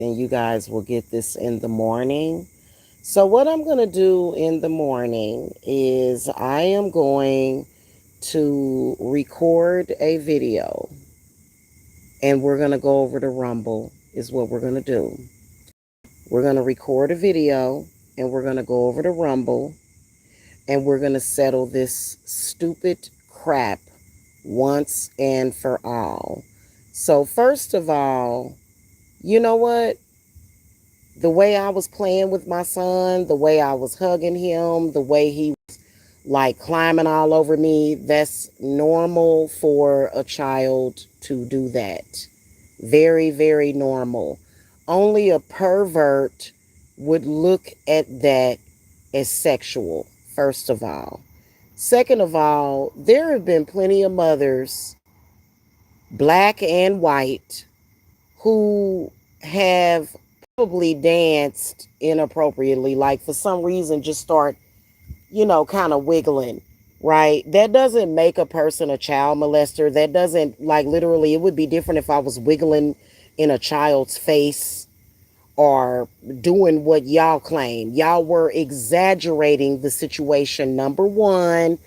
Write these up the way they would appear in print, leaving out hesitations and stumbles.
and you guys will get this in the morning. So, what I'm going to do in the morning is I am going to record a video and we're going to go over to Rumble, is what we're going to do. We're going to record a video and we're going to go over to Rumble and we're going to settle this stupid crap once and for all. So, first of all, you know what? The way I was playing with my son, the way I was hugging him, the way he was like climbing all over me, that's normal for a child to do that. Very, very normal. Only a pervert would look at that as sexual, first of all. Second of all, there have been plenty of mothers, black and white, who have probably danced inappropriately, like for some reason just start, kind of wiggling, right? That doesn't make a person a child molester. That doesn't, like, literally, it would be different if I was wiggling in a child's face or doing what y'all claim. Y'all were exaggerating the situation, number one.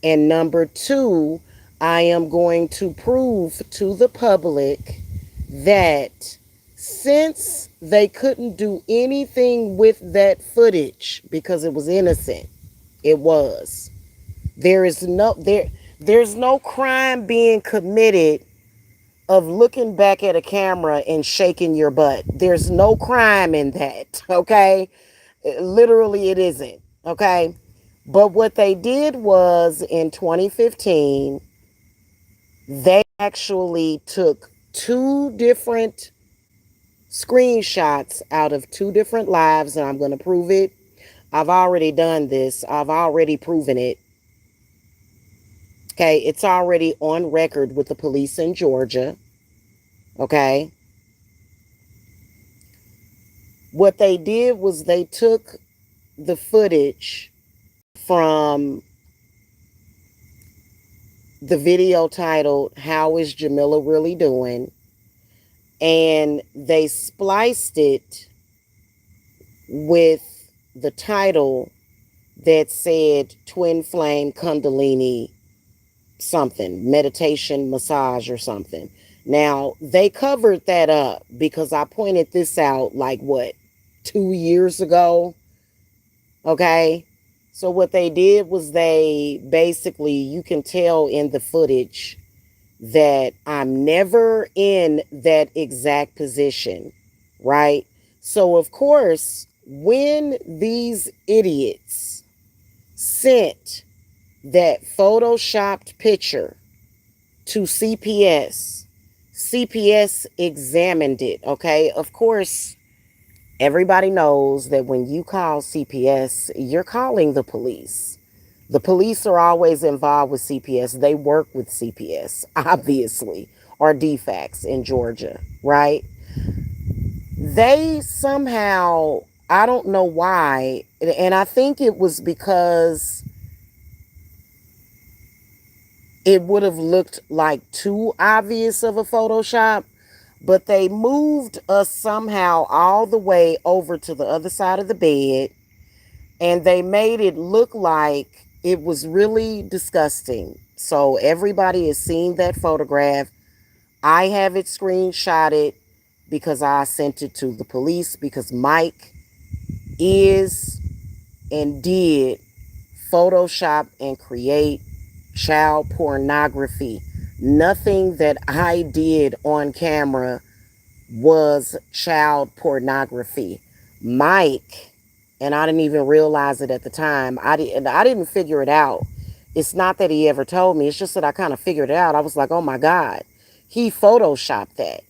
And number two, I am going to prove to the public that since they couldn't do anything with that footage because it was innocent, it was. There's no crime being committed of looking back at a camera and shaking your butt. There's no crime in that, okay? Literally it isn't, okay? But what they did was in 2015, they actually took two different screenshots out of two different lives, and I'm going to prove it. I've already done this. I've already proven it. Okay, it's already on record with the police in Georgia. Okay. What they did was they took the footage from the video titled "How is Jamila Really Doing?" and they spliced it with the title that said Twin Flame Kundalini something, meditation massage or something. Now, they covered that up because I pointed this out like what, 2 years ago? Okay. So what they did was they basically, you can tell in the footage that I'm never in that exact position, right? So, of course, when these idiots sent that photoshopped picture to CPS, CPS examined it, okay? Of course, everybody knows that when you call CPS, you're calling the police. The police are always involved with CPS. They work with CPS, obviously, or DFACS in Georgia, right? They somehow, I don't know why, and I think it was because it would have looked like too obvious of a Photoshop, but they moved us somehow all the way over to the other side of the bed and they made it look like it was really disgusting. So everybody has seen that photograph. I have it screenshotted because I sent it to the police because Mike is and did Photoshop and create child pornography. Nothing that I did on camera was child pornography. Mike, and I didn't even realize it at the time. I didn't figure it out. It's not that he ever told me. It's just that I kind of figured it out. I was like, "Oh my God. He photoshopped that.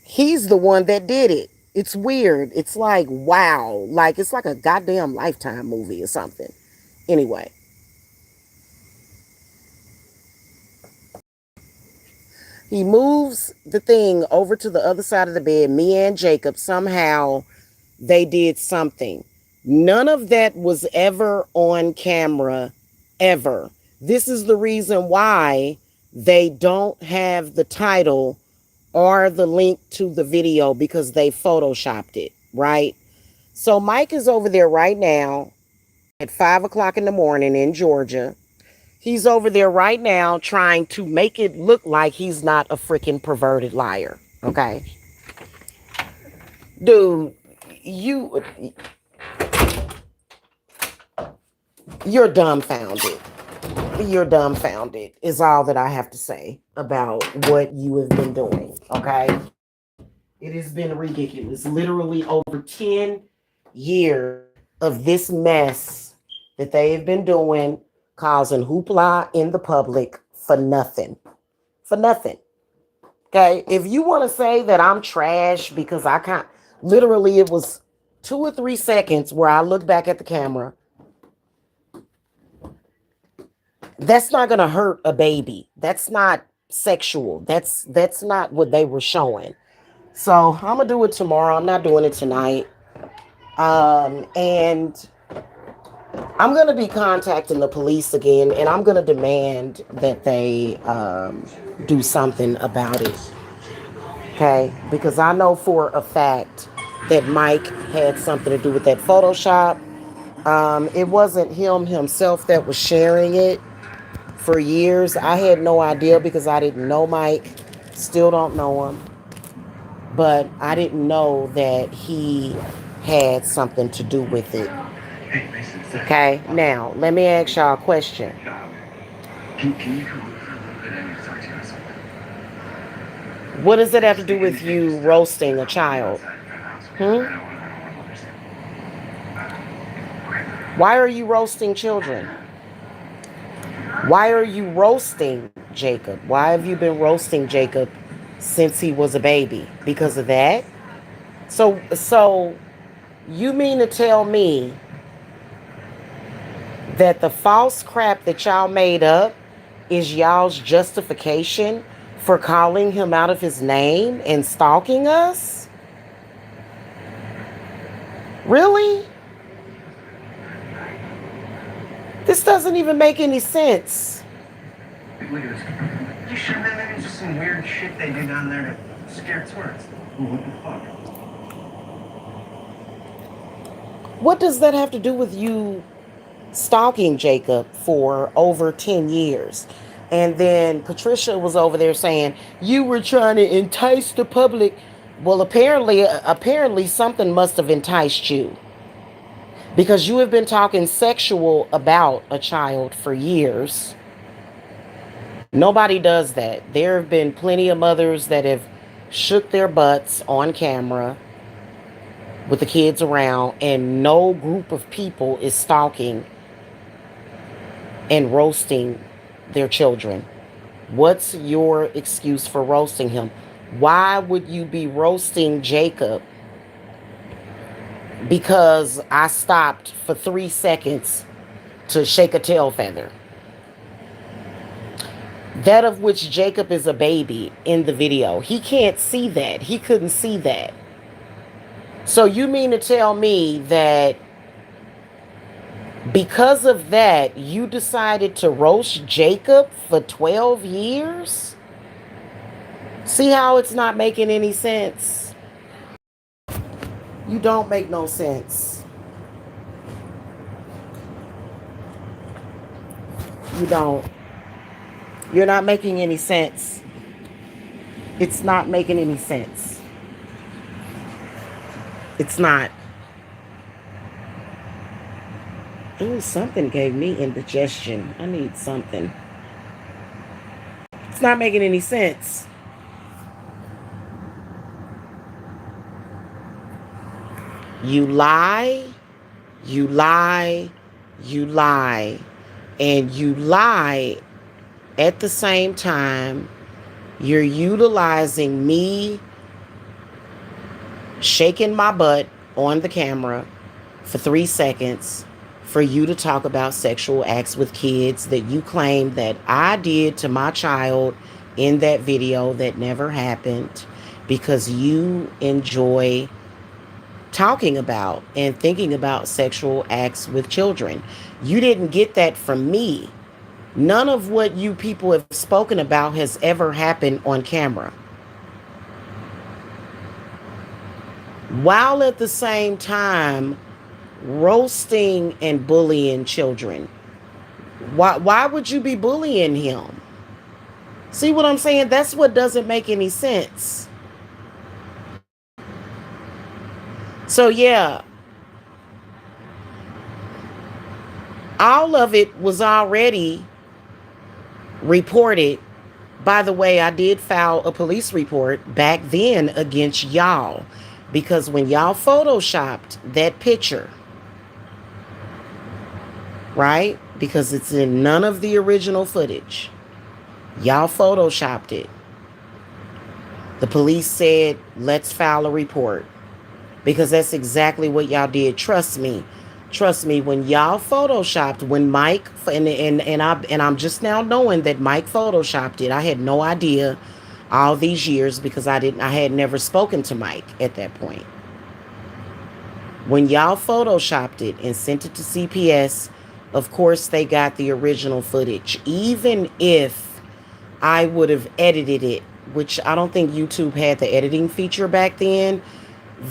He's the one that did it." It's weird. It's like, wow. Like it's like a goddamn Lifetime movie or something. Anyway, he moves the thing over to the other side of the bed. Me and Jacob, somehow they did something. None of that was ever on camera, ever. This is the reason why they don't have the title or the link to the video because they photoshopped it, right? So Mike is over there right now at 5 o'clock in the morning in Georgia. He's over there right now trying to make it look like he's not a freaking perverted liar. Okay. Dude, you're dumbfounded. You're dumbfounded is all that I have to say about what you have been doing. Okay. It has been ridiculous. Literally over 10 years of this mess that they have been doing, causing hoopla in the public for nothing. For nothing. Okay. If you want to say that I'm trash because I can't, literally, it was 2 or 3 seconds where I looked back at the camera. That's not going to hurt a baby. That's not sexual. That's not what they were showing. So I'm gonna do it tomorrow. I'm not doing it tonight. And I'm gonna be contacting the police again, and I'm gonna demand that they do something about it. Okay, because I know for a fact that Mike had something to do with that Photoshop. It wasn't him himself that was sharing it for years. I had no idea because I didn't know Mike. Still don't know him. But I didn't know that he had something to do with it. Okay, now let me ask y'all a question. What does it have to do with you roasting a child? Why are you roasting children? Why are you roasting Jacob? Why have you been roasting Jacob since he was a baby? Because of that? So you mean to tell me that the false crap that y'all made up is y'all's justification for calling him out of his name and stalking us? Really? This doesn't even make any sense. Look at this. You sure that maybe just some weird shit they do down there to scare tourists? What the fuck? What does that have to do with you stalking Jacob for over 10 years? And then Patricia was over there saying, you were trying to entice the public. Well, apparently something must have enticed you. Because you have been talking sexual about a child for years. Nobody does that. There have been plenty of mothers that have shook their butts on camera with the kids around, and no group of people is stalking and roasting their children. What's your excuse for roasting him? Why would you be roasting Jacob? Because I stopped for 3 seconds to shake a tail feather. That of which Jacob is a baby in the video. He can't see that. He couldn't see that. So you mean to tell me that because of that, you decided to roast Jacob for 12 years? See how it's not making any sense? You don't make no sense. You don't. You're not making any sense. It's not making any sense. It's not. Ooh, something gave me indigestion. I need something. It's not making any sense. You lie, you lie, you lie, and you lie at the same time. You're utilizing me shaking my butt on the camera for 3 seconds for you to talk about sexual acts with kids that you claim that I did to my child in that video that never happened, because you enjoy talking about and thinking about sexual acts with children. You didn't get that from me. None of what you people have spoken about has ever happened on camera. while at the same time roasting and bullying children. Why would you be bullying him? See what I'm saying? That's what doesn't make any sense. So yeah, all of it was already reported. By the way, I did file a police report back then against y'all because when y'all photoshopped that picture, right? Because it's in none of the original footage. Y'all photoshopped it. The police said, let's file a report because that's exactly what y'all did. Trust me. Trust me, when y'all photoshopped, when Mike and I'm just now knowing that Mike photoshopped it. I had no idea all these years because I had never spoken to Mike at that point. When y'all photoshopped it and sent it to CPS, of course they got the original footage. Even if I would have edited it, which I don't think YouTube had the editing feature back then,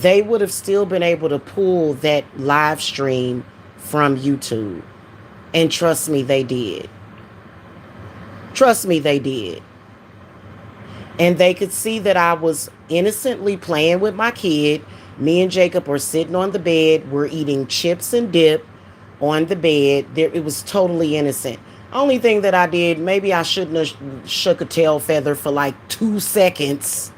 they would have still been able to pull that live stream from YouTube. And trust me, they did. Trust me, they did. And they could see that I was innocently playing with my kid. Me and Jacob are sitting on the bed. We're eating chips and dip on the bed. It was totally innocent. Only thing that I did, maybe I shouldn't have shook a tail feather for like 2 seconds.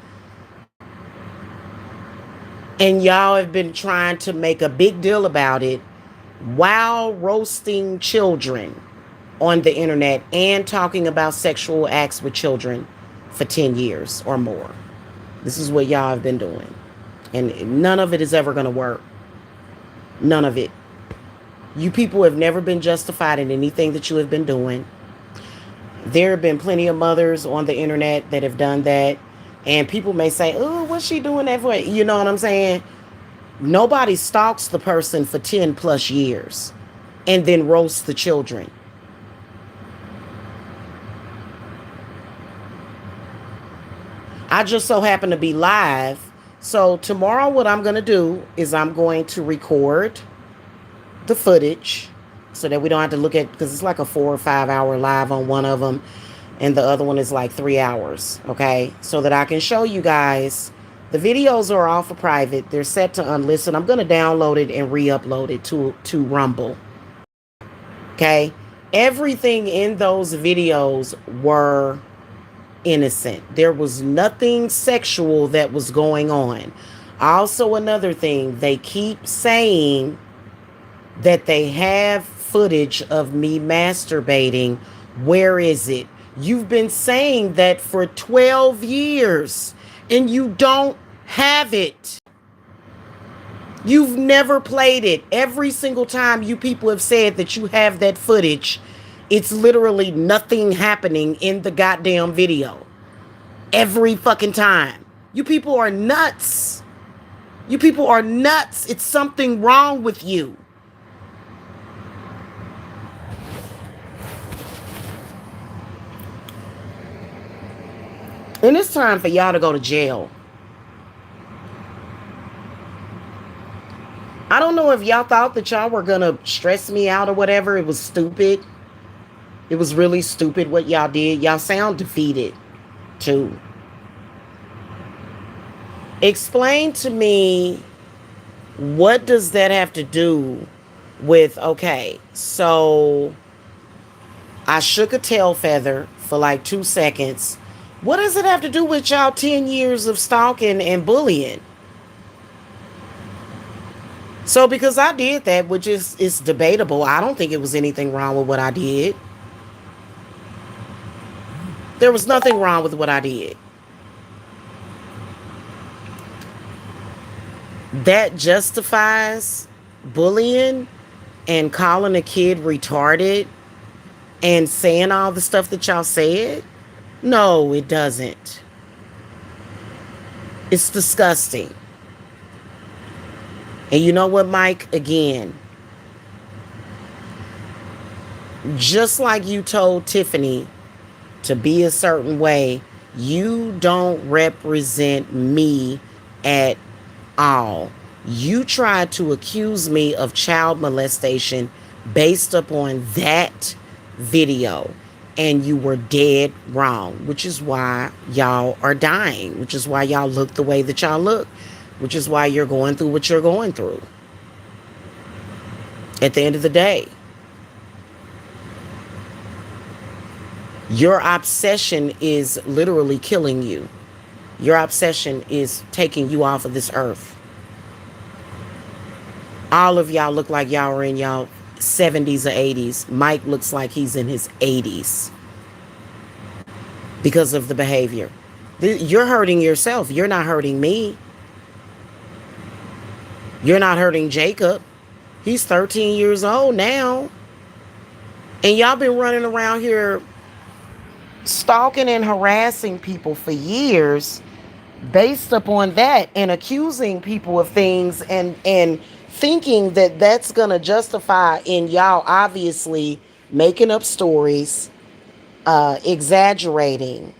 And y'all have been trying to make a big deal about it while roasting children on the internet and talking about sexual acts with children for 10 years or more. This is what y'all have been doing. And none of it is ever going to work. None of it. You people have never been justified in anything that you have been doing. There have been plenty of mothers on the internet that have done that. And people may say, oh, what's she doing that for? You know what I'm saying? Nobody stalks the person for 10 plus years and then roasts the children. I just so happen to be live. So tomorrow what I'm going to do is I'm going to record the footage so that we don't have to look at, because it's like a 4 or 5 hour live on one of them and the other one is like 3 hours. Okay. So that I can show you guys. The videos are all for private. They're set to unlisten. I'm going to download it and re-upload it to Rumble. Okay. Everything in those videos were innocent. There was nothing sexual that was going on. Also, another thing, they keep saying that they have footage of me masturbating. Where is it? You've been saying that for 12 years and you don't have it. You've never played it. Every single time you people have said that you have that footage, it's literally nothing happening in the goddamn video. Every fucking time. You people are nuts. You people are nuts. It's something wrong with you. And it's time for y'all to go to jail. I don't know if y'all thought that y'all were going to stress me out or whatever. It was stupid. It was really stupid what y'all did. Y'all sound defeated, too. Explain to me, what does that have to do with, okay, so I shook a tail feather for like 2 seconds. What does it have to do with y'all 10 years of stalking and bullying? So because I did that, which is debatable, I don't think it was anything wrong with what I did. There was nothing wrong with what I did. That justifies bullying and calling a kid retarded and saying all the stuff that y'all said? No, it doesn't. It's disgusting. And you know what, Mike? Again, just like you told Tiffany to be a certain way, you don't represent me at all. You tried to accuse me of child molestation based upon that video, and you were dead wrong, which is why y'all are dying, which is why y'all look the way that y'all look, which is why you're going through what you're going through. At the end of the day, your obsession is literally killing you. Your obsession is taking you off of this earth. All of y'all look like y'all are in y'all 70s or 80s. Mike looks like he's in his 80s because of the behavior. You're hurting yourself. You're not hurting me. You're not hurting Jacob. He's 13 years old now. And y'all been running around here stalking and harassing people for years based upon that, and accusing people of things, and thinking that that's going to justify in y'all obviously making up stories, exaggerating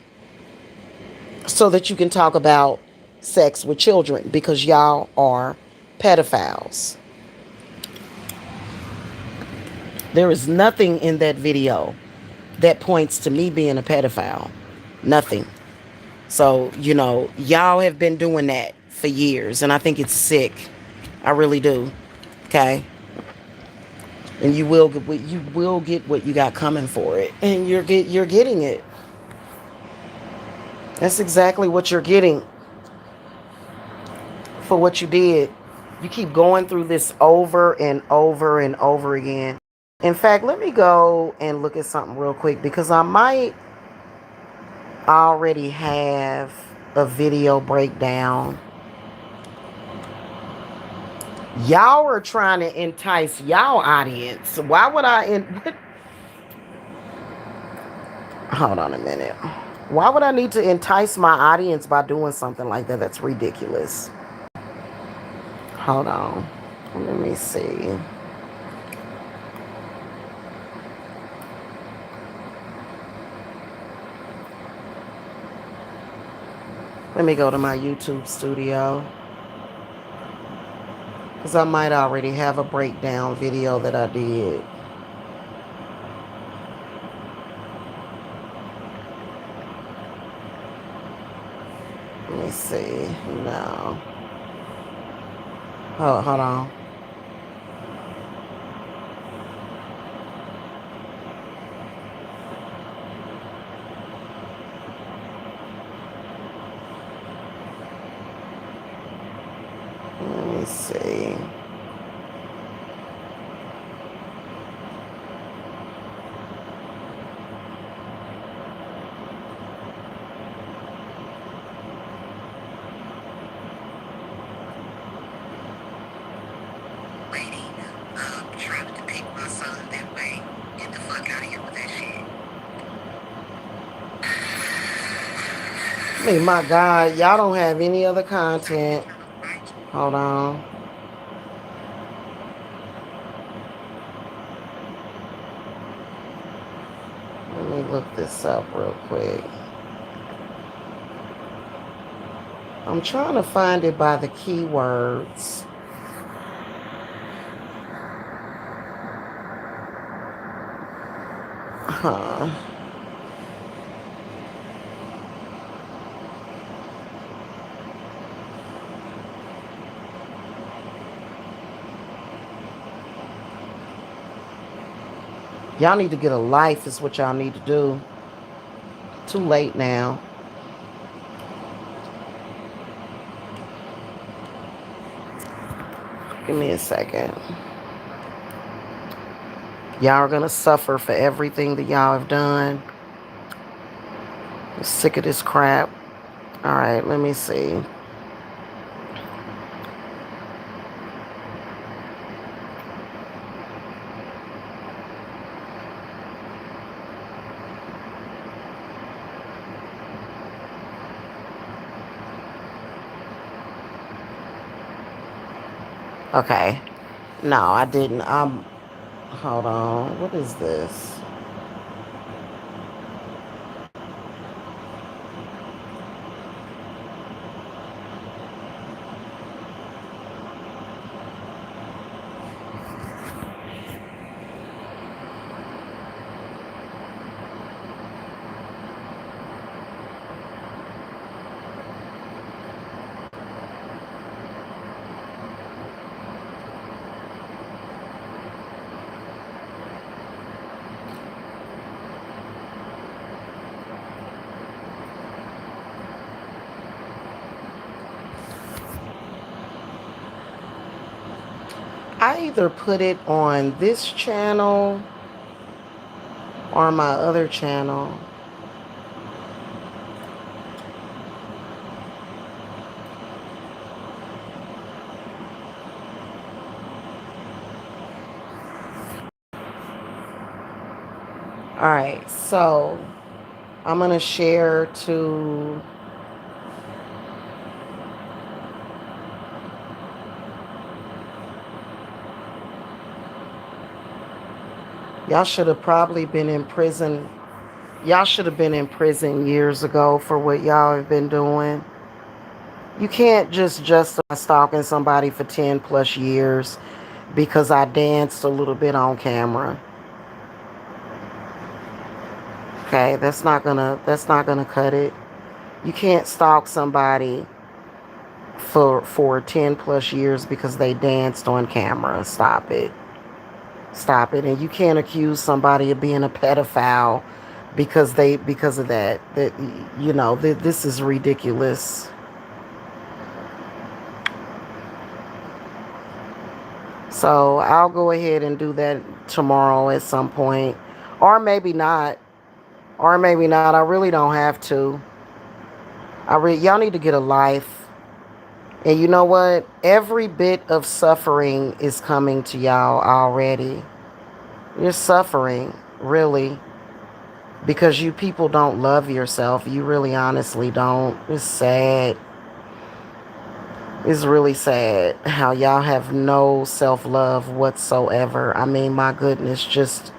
so that you can talk about sex with children because y'all are pedophiles. There is nothing in that video that points to me being a pedophile. Nothing. So, y'all have been doing that for years, and I think it's sick. I really do. Okay? And you will get what you got coming for it. And you're getting it. That's exactly what you're getting for what you did. You keep going through this over and over and over again. In fact, let me go and look at something real quick because I might already have a video breakdown. Y'all are trying to entice y'all audience. Why would hold on a minute. Why would I need to entice my audience by doing something like that? That's ridiculous. Hold on. Let me see. Let me go to my YouTube studio. Because I might already have a breakdown video that I did. Let me see. No. Hold on. Let me see. Trying to take my son that way. Get the fuck out of here with that shit. I mean, my God, y'all don't have any other content. Hold on. Let me look this up real quick. I'm trying to find it by the keywords. Huh. Y'all need to get a life is what y'all need to do. Too late now. Give me a second. Y'all are going to suffer for everything that y'all have done. I'm sick of this crap. All right, let me see. Okay. No, I didn't. Hold on. What is this? I either put it on this channel or my other channel. All right, so I'm gonna share to. Y'all should have probably been in prison. Y'all should have been in prison years ago for what y'all have been doing. You can't just justify stalking somebody for 10 plus years because I danced a little bit on camera. Okay, that's not gonna cut it. You can't stalk somebody for 10 plus years because they danced on camera. Stop it. Stop it. And you can't accuse somebody of being a pedophile because of that. This is ridiculous. So I'll go ahead and do that tomorrow at some point. Or maybe not. Or maybe not. I really don't have to. Y'all need to get a life. And you know what? Every bit of suffering is coming to y'all already. You're suffering, really, because you people don't love yourself. You really honestly don't. It's sad. It's really sad how y'all have no self-love whatsoever. I mean, my goodness, just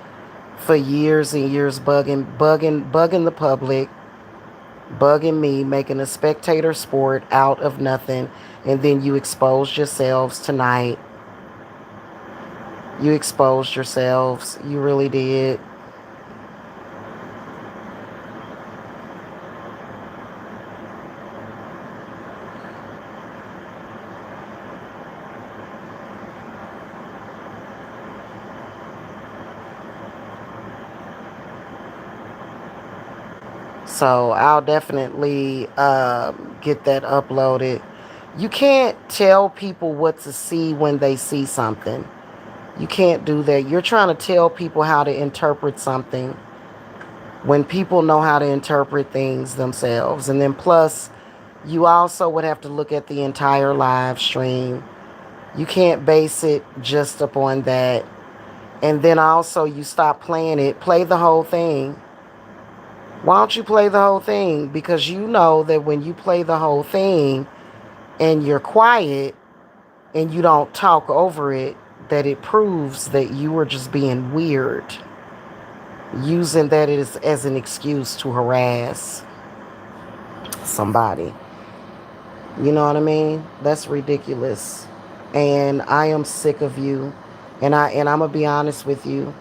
for years and years bugging the public, bugging me, making a spectator sport out of nothing, and then you exposed yourselves tonight. You exposed yourselves. You really did. So I'll definitely get that uploaded. You can't tell people what to see when they see something. You can't do that. You're trying to tell people how to interpret something when people know how to interpret things themselves. And then plus, you also would have to look at the entire live stream. You can't base it just upon that. And then also, you stop playing it. Play the whole thing. Why don't you play the whole thing? Because you know that when you play the whole thing and you're quiet and you don't talk over it, that it proves that you were just being weird, using that as an excuse to harass somebody. You know what I mean? That's ridiculous. And I am sick of you. And I'm gonna be honest with you.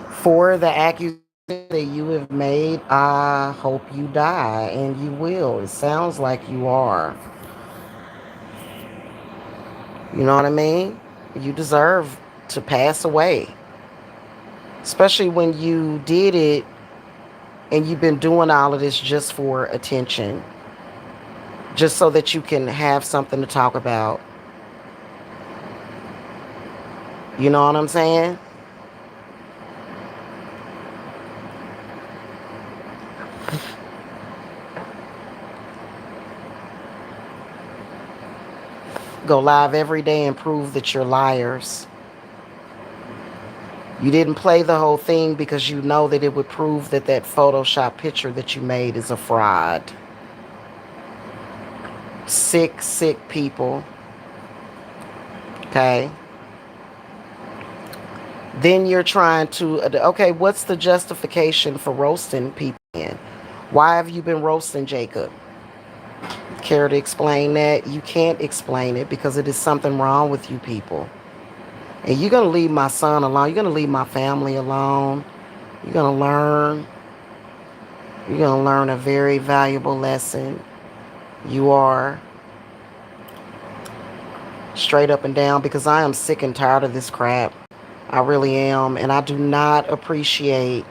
For the accusation that you have made, I hope you die, and you will. It sounds like you are. You know what I mean? You deserve to pass away. Especially when you did it and you've been doing all of this just for attention, just so that you can have something to talk about. You know what I'm saying? Go live every day and prove that you're liars. You didn't play the whole thing because you know that it would prove that that Photoshop picture that you made is a fraud. Sick, sick people. Okay. Then you're trying to, okay, what's the justification for roasting people in? Why have you been roasting Jacob? Care to explain that? You can't explain it because it is something wrong with you people. And you're going to leave my son alone. You're going to leave my family alone. You're going to learn. You're going to learn a very valuable lesson. You are, straight up and down, because I am sick and tired of this crap. I really am. And I do not appreciate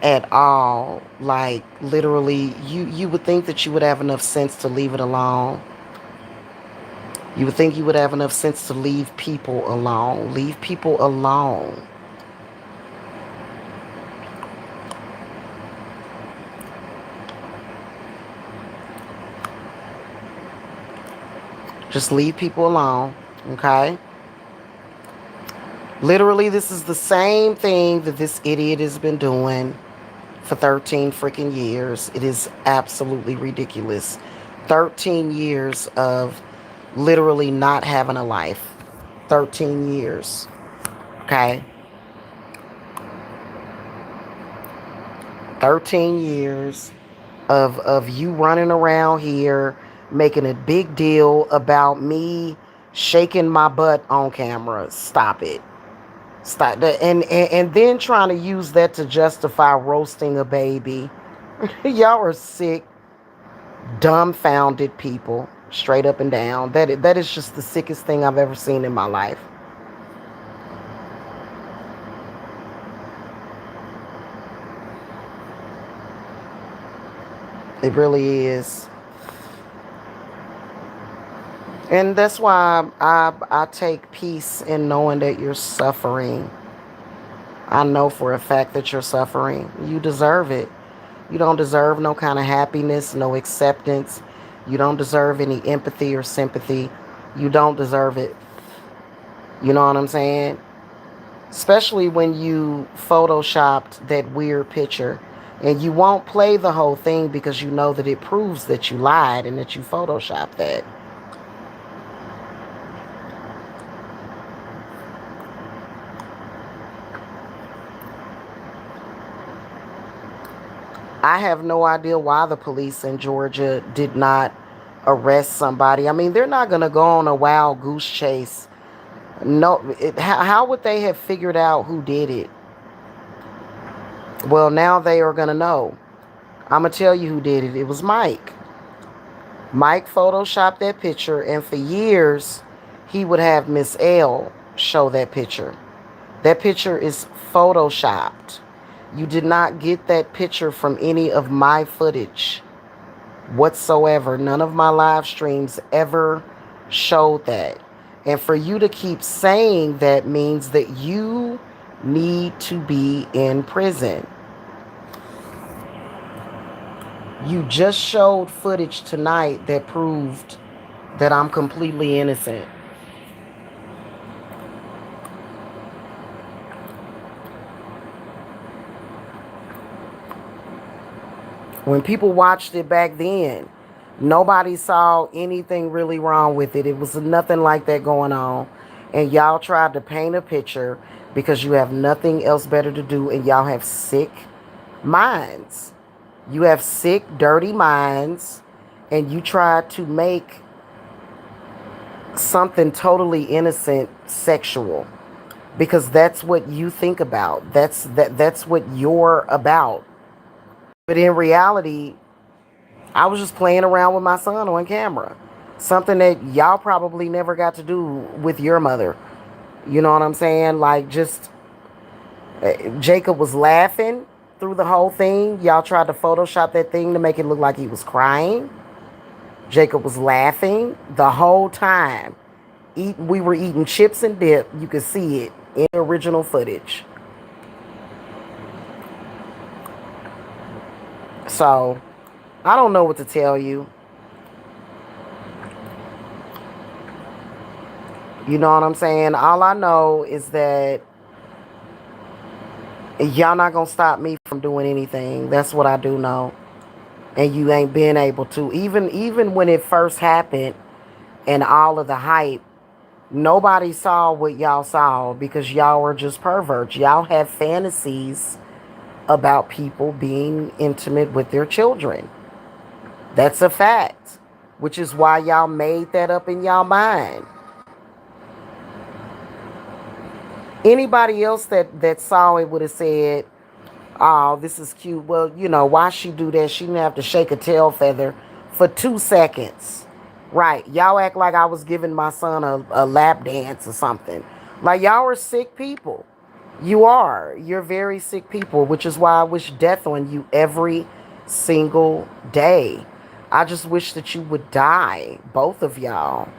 at all, like, literally, you would think that you would have enough sense to leave it alone. You would think you would have enough sense to leave people alone. Leave people alone. Just leave people alone. Okay? Literally, this is the same thing that this idiot has been doing for 13 freaking years. It is absolutely ridiculous. 13 years of literally not having a life. 13 years. Okay? 13 years of you running around here making a big deal about me shaking my butt on camera. Stop it. Stop that. And then trying to use that to justify roasting a baby. Y'all are sick, dumbfounded people, straight up and down. That is just the sickest thing I've ever seen in my life. It really is. And that's why I take peace in knowing that you're suffering. I know for a fact that you're suffering. You deserve it. You don't deserve no kind of happiness, no acceptance. You don't deserve any empathy or sympathy. You don't deserve it. You know what I'm saying? Especially when you photoshopped that weird picture. And you won't play the whole thing because you know that it proves that you lied and that you photoshopped that. I have no idea why the police in Georgia did not arrest somebody. I mean, they're not going to go on a wild goose chase. No, how would they have figured out who did it? Well, now they are going to know. I'm going to tell you who did it. It was Mike. Mike photoshopped that picture, and for years, he would have Miss L show that picture. That picture is photoshopped. You did not get that picture from any of my footage whatsoever. None of my live streams ever showed that. And for you to keep saying that means that you need to be in prison. You just showed footage tonight that proved that I'm completely innocent. When people watched it back then, nobody saw anything really wrong with it. It was nothing like that going on. And y'all tried to paint a picture because you have nothing else better to do and y'all have sick minds. You have sick, dirty minds, and you try to make something totally innocent sexual because that's what you think about. That's what you're about. But in reality, I was just playing around with my son on camera. Something that y'all probably never got to do with your mother. You know what I'm saying? Like, just Jacob was laughing through the whole thing. Y'all tried to Photoshop that thing to make it look like he was crying. Jacob was laughing the whole time. We were eating chips and dip. You could see it in the original footage. So, I don't know what to tell you. You know what I'm saying? All I know is that y'all not gonna stop me from doing anything. That's what I do know. And you ain't been able to. Even when it first happened and all of the hype, nobody saw what y'all saw because y'all were just perverts. Y'all have fantasies about people being intimate with their children. That's a fact. Which is why y'all made that up in y'all mind. Anybody else that saw it would have said, "Oh, this is cute." Well, you know, why she do that? She didn't have to shake a tail feather for 2 seconds. Right. Y'all act like I was giving my son a lap dance or something. Like, y'all are sick people. You are. You're very sick people, which is why I wish death on you every single day. I just wish that you would die, both of y'all.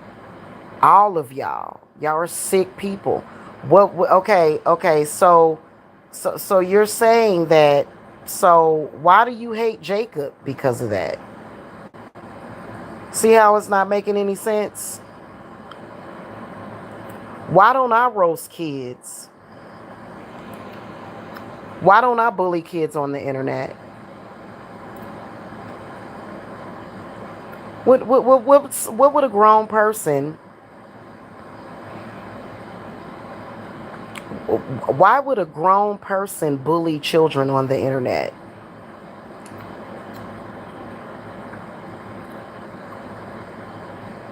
All of y'all. Y'all are sick people. Okay. So you're saying that, so why do you hate Jacob because of that? See how it's not making any sense? Why don't I roast kids? Why don't I bully kids on the internet? What would a grown person, why would a grown person bully children on the internet?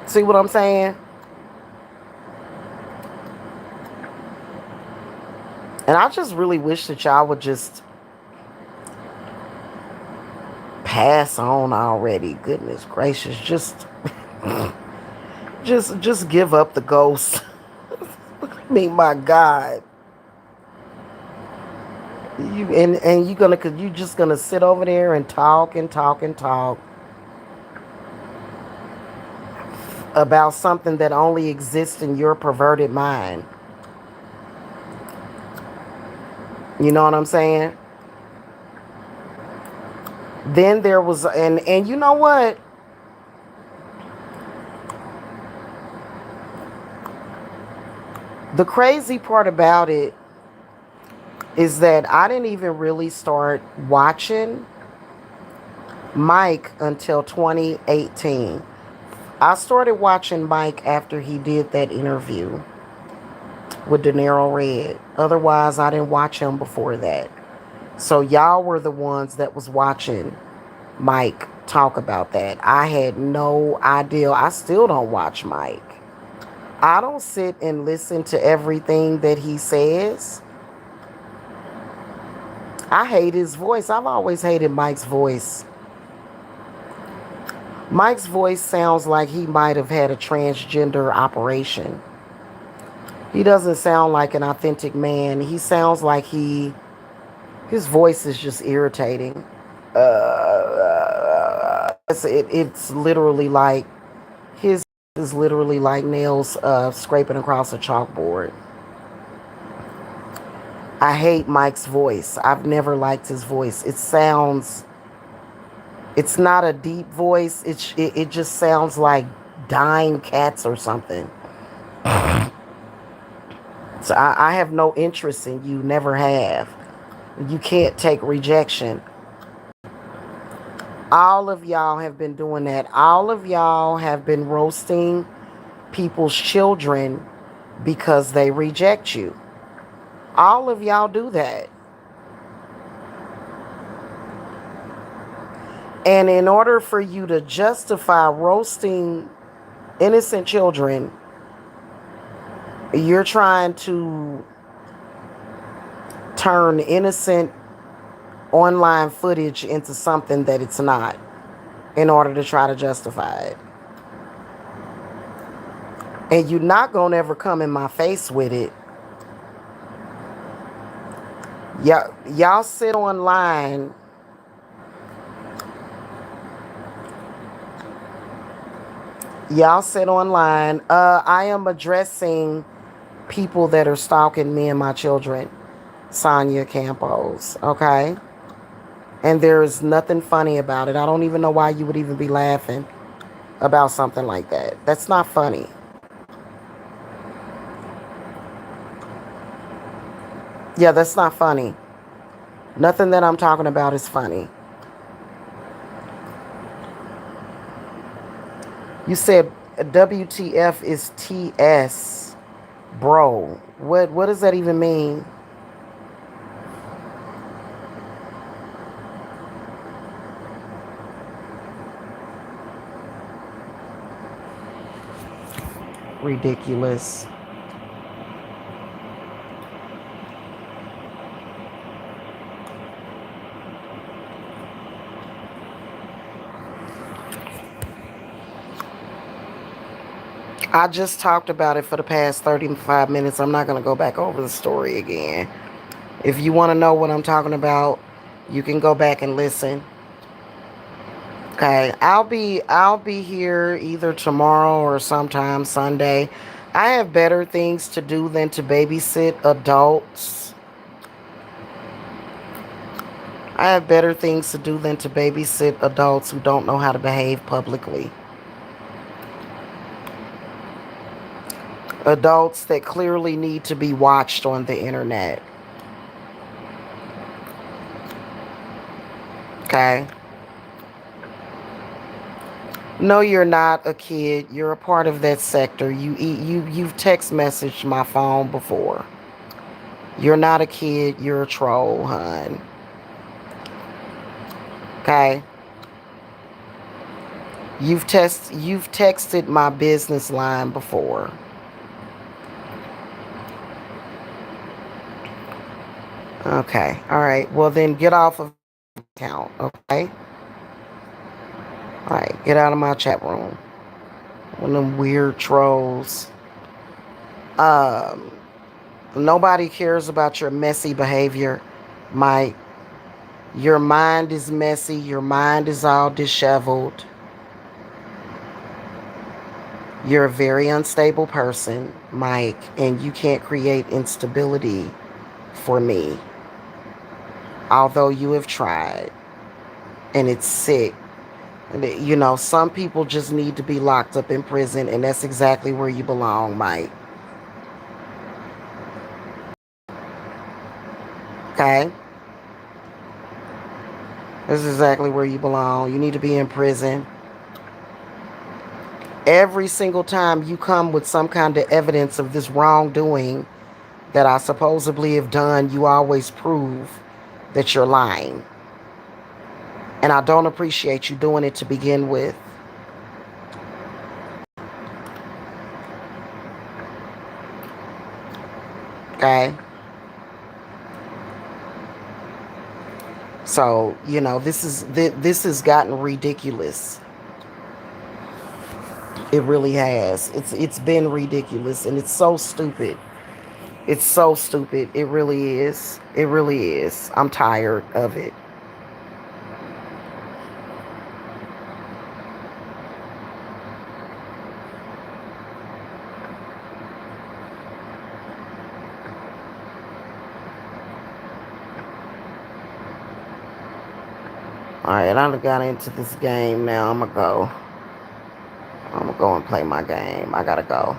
See what I'm saying? And I just really wish that y'all would just pass on already. Goodness gracious, just give up the ghost. I mean, my God. And you gonna, cause you just gonna sit over there and talk and talk and talk about something that only exists in your perverted mind. You know what I'm saying? Then there was, and you know what? The crazy part about it is that I didn't even really start watching Mike until 2018. I started watching Mike after he did that interview with De Niro Red. Otherwise, I didn't watch him before that. So y'all were the ones that was watching Mike talk about that. I had no idea. I still don't watch Mike. I don't sit and listen to everything that he says. I hate his voice. I've always hated Mike's voice. Mike's voice sounds like he might have had a transgender operation. He doesn't sound like an authentic man. He sounds like his voice is just irritating. It's literally like, his is literally like nails scraping across a chalkboard. I hate Mike's voice. I've never liked his voice. It's not a deep voice. It just sounds like dying cats or something. So I have no interest in you, never have. You can't take rejection. All of y'all have been doing that. All of y'all have been roasting people's children because they reject you. All of y'all do that. And in order for you to justify roasting innocent children, you're trying to turn innocent online footage into something that it's not in order to try to justify it. And you're not going to ever come in my face with it. Y'all sit online. Y'all sit online. I am addressing people that are stalking me and my children. Sonia Campos, okay? And there's nothing funny about it. I don't even know why you would even be laughing about something like that. That's not funny. Yeah, that's not funny. Nothing that I'm talking about is funny. You said WTF is TS. Bro, what does that even mean? Ridiculous. I just talked about it for the past 35 minutes. I'm not going to go back over the story again. If you want to know what I'm talking about, you can go back and listen. Okay, I'll be here either tomorrow or sometime Sunday. I have better things to do than to babysit adults. I have better things to do than to babysit adults who don't know how to behave publicly. Adults that clearly need to be watched on the internet. Okay? No, you're not a kid. You're a part of that sector. You've text messaged my phone before. You're not a kid. You're a troll, hun. Okay? You've texted my business line before. Okay. All right. Well, then get off of my account. Okay. All right. Get out of my chat room. One of them weird trolls. Um. Nobody cares about your messy behavior. My Your mind is messy. Your mind is all disheveled. You're a very unstable person, Mike, and you can't create instability for me. Although you have tried, and it's sick. You know, some people just need to be locked up in prison, and that's exactly where you belong, Mike. Okay? This is exactly where you belong. You need to be in prison. Every single time you come with some kind of evidence of this wrongdoing that I supposedly have done, you always prove that you're lying. And I don't appreciate you doing it to begin with. Okay? So, this has gotten ridiculous. It really has. It's been ridiculous and it's so stupid. It's so stupid. It really is. It really is. I'm tired of it. Alright, I done got into this game now. I'm gonna go and play my game. I gotta go.